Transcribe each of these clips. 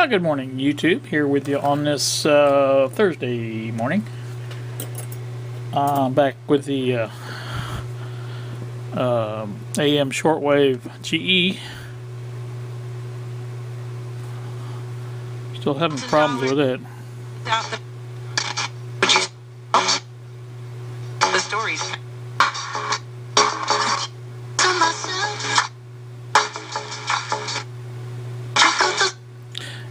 Good morning, YouTube. Here with you on this Thursday morning. Back with the AM shortwave GE. Still having problems with it. The stories.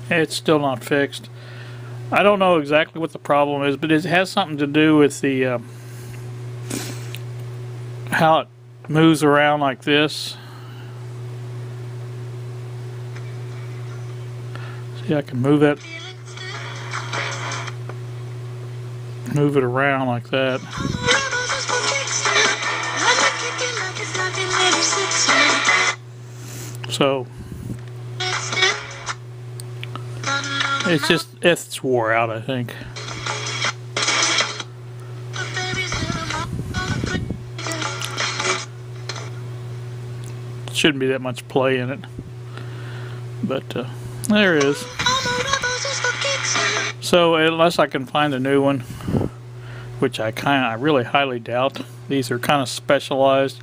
It's still not fixed. I don't know exactly what the problem is, but it has something to do with the how it moves around like this. See, I can move it around like that. So it's wore out, I think. Shouldn't be that much play in it, but there it is. So unless I can find a new one, which I really highly doubt. These are kind of specialized,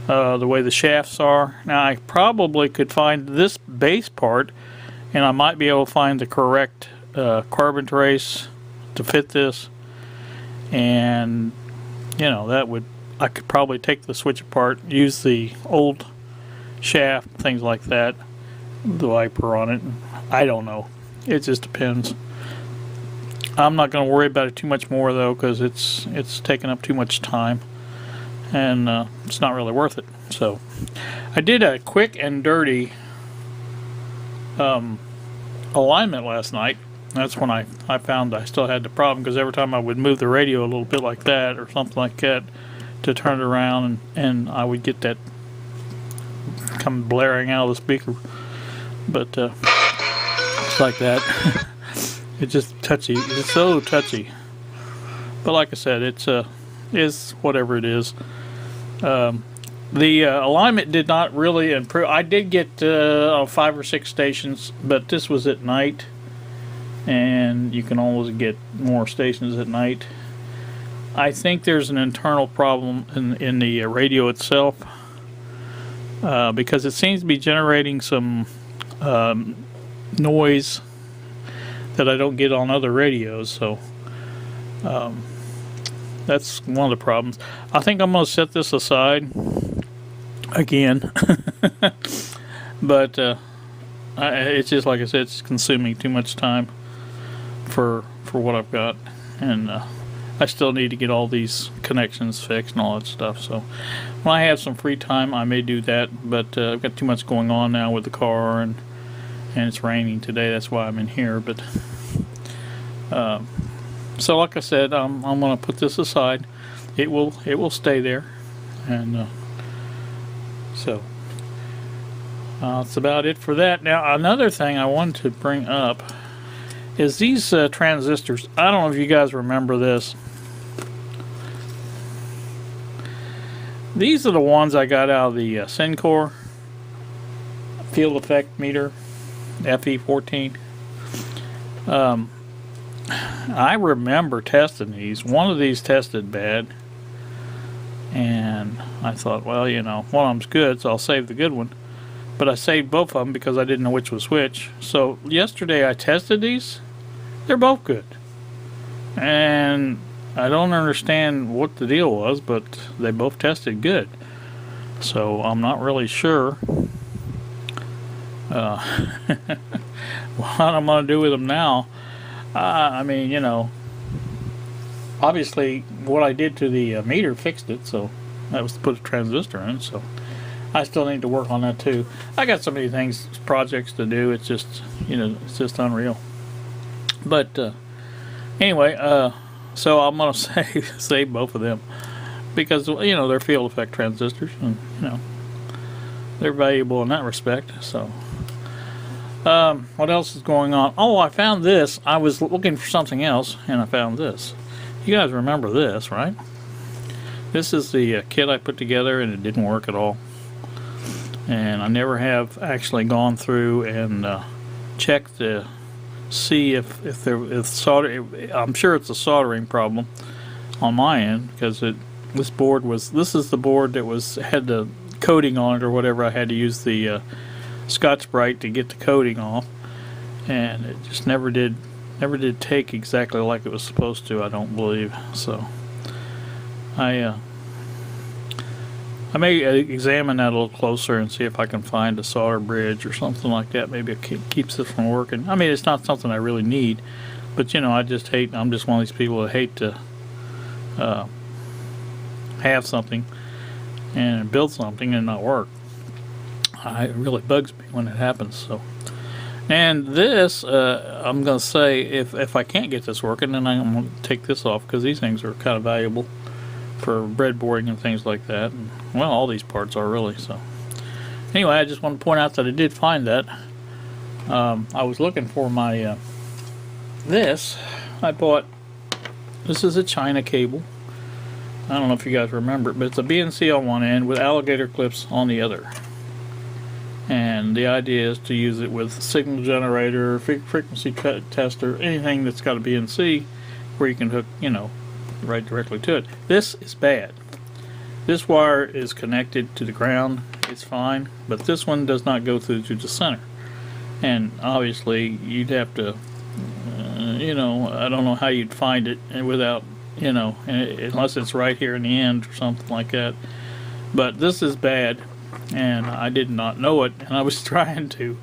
the way the shafts are. Now I probably could find this base part, and I might be able to find the correct carbon trace to fit this, and you know, I could probably take the switch apart, use the old shaft, things like that, the wiper on it. I don't know, it just depends. I'm not going to worry about it too much more though, because it's taking up too much time, and it's not really worth it. So I did a quick and dirty alignment last night. That's when I found I still had the problem, because every time I would move the radio a little bit like that or something like that to turn it around, and I would get that come blaring out of the speaker. But it's like that. It's just touchy. It's so touchy. But like I said, it's is whatever it is. The alignment did not really improve. I did get 5 or 6 stations, but this was at night, and you can always get more stations at night. I think there's an internal problem in the radio itself, because it seems to be generating some noise that I don't get on other radios. So that's one of the problems. I think I'm going to set this aside again. But it's just like I said, it's consuming too much time for what I've got, and I still need to get all these connections fixed and all that stuff. So when I have some free time, I may do that, but I've got too much going on now with the car, and it's raining today. That's why I'm in here. But so like I said, I'm going to put this aside. It will stay there, and so that's about it for that. Now another thing I wanted to bring up is these transistors. I don't know if you guys remember this. These are the ones I got out of the Syncor field effect meter, FE14. I remember testing these. One of these tested bad, and I thought, well, you know, one of them's good, so I'll save the good one. But I saved both of them because I didn't know which was which. So yesterday I tested these. They're both good, and I don't understand what the deal was, but they both tested good. So I'm not really sure what I'm going to do with them now. I mean, you know, obviously what I did to the meter fixed it, so that was to put a transistor in. So I still need to work on that too. I got so many things, projects to do. It's just, you know, it's just unreal. But anyway, so I'm gonna save both of them, because, you know, they're field effect transistors, and you know, they're valuable in that respect. So what else is going on? Oh, I found this. I was looking for something else, and I found this. You guys remember this, right? This is the kit I put together, and it didn't work at all. And I never have actually gone through and check to see if solder. I'm sure it's a soldering problem on my end, because this is the board that had the coating on it or whatever. I had to use the Scotch-Brite to get the coating off, and it just never did take exactly like it was supposed to, I don't believe. So I may examine that a little closer and see if I can find a solder bridge or something like that. Maybe it keeps it from working. I mean, it's not something I really need, but you know, I'm just one of these people that hate to have something and build something and not work. It really bugs me when it happens. So, and this, I'm going to say, if I can't get this working, then I'm going to take this off, because these things are kind of valuable for breadboarding and things like that. And, well, all these parts are really. So, anyway, I just want to point out that I did find that. I was looking for my this. I bought. This is a China cable. I don't know if you guys remember it, but it's a BNC on one end with alligator clips on the other. And the idea is to use it with signal generator, frequency tester, anything that's got a BNC where you can hook, you know, right directly to it. This is bad. This wire is connected to the ground. It's fine, but this one does not go through to the center. And obviously, you'd have to, you know, I don't know how you'd find it without, you know, unless it's right here in the end or something like that. But this is bad, and I did not know it, and I was trying to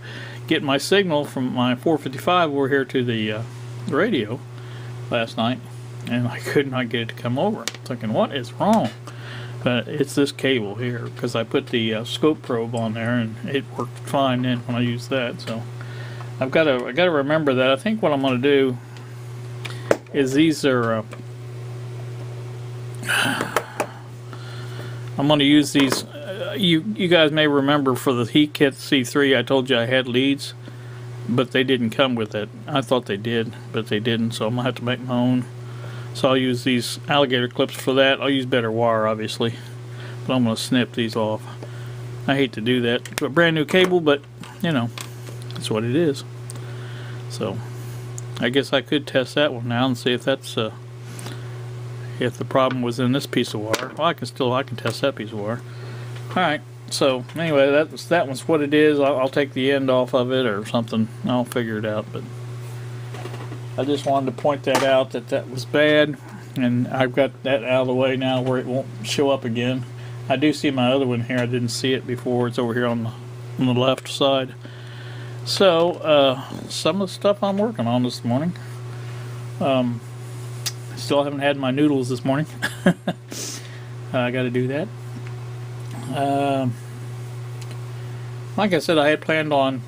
get my signal from my 455 over here to the radio last night, and I could not get it to come over. I'm thinking, what is wrong? But it's this cable here, because I put the scope probe on there, and it worked fine then when I used that. So I got to remember that. I think what I'm going to do is these are I'm going to use these. You guys may remember for the Heat Kit C3, I told you I had leads, but they didn't come with it. I thought they did, but they didn't, so I'm going to have to make my own. So I'll use these alligator clips for that. I'll use better wire, obviously, but I'm going to snip these off. I hate to do that to a brand new cable, but, you know, that's what it is. So I guess I could test that one now and see if that's if the problem was in this piece of wire. Well, I can test that piece of wire. Alright, so anyway, that one's what it is. I'll take the end off of it or something. I'll figure it out, but I just wanted to point that out, that was bad, and I've got that out of the way now where it won't show up again. I do see my other one here. I didn't see it before. It's over here on the left side. So some of the stuff I'm working on this morning. Still haven't had my noodles this morning. I got to do that. Like I said, I had planned on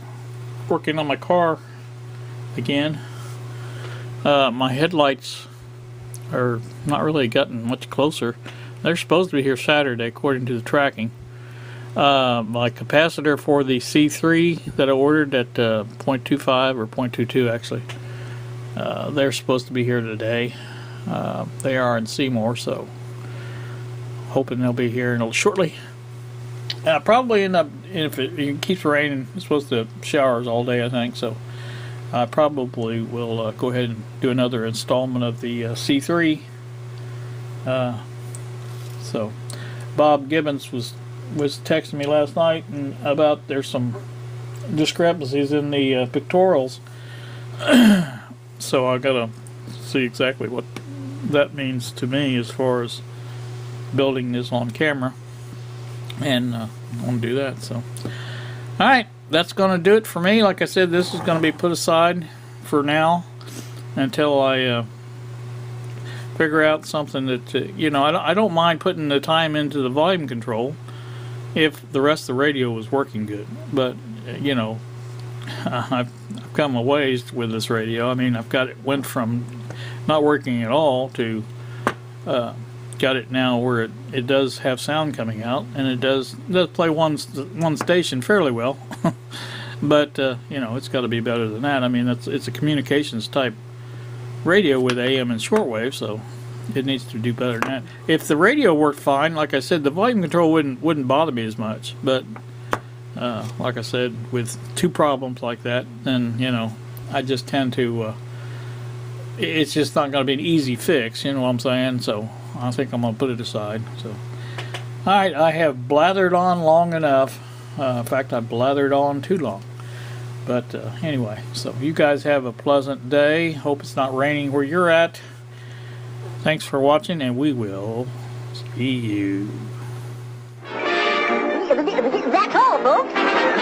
working on my car again. My headlights are not really gotten much closer. They're supposed to be here Saturday according to the tracking. My capacitor for the C3 that I ordered at 0.25 or 0.22 actually, they're supposed to be here today. They are in Seymour, so hoping they'll be here shortly. Probably end up, if it keeps raining, it's supposed to showers all day, I think, so I probably will go ahead and do another installment of the C3. So Bob Gibbons was texting me last night and about there's some discrepancies in the pictorials. So I gotta see exactly what that means to me as far as building this on camera, and I want to do that. So alright, that's gonna do it for me. Like I said, this is gonna be put aside for now until I figure out something that you know, I don't mind putting the time into the volume control if the rest of the radio was working good, but you know, I've come a ways with this radio. I mean, went from not working at all to got it now where it does have sound coming out, and it does play one station fairly well. But you know, it's got to be better than that. I mean, it's a communications type radio with AM and shortwave, so it needs to do better than that. If the radio worked fine, like I said, the volume control wouldn't bother me as much. But Like I said, with two problems like that, then, you know, I just tend to, it's just not going to be an easy fix, you know what I'm saying? So I think I'm going to put it aside. So, alright, I have blathered on long enough. In fact, I blathered on too long. But anyway, so you guys have a pleasant day. Hope it's not raining where you're at. Thanks for watching, and we will see you. That's all, folks.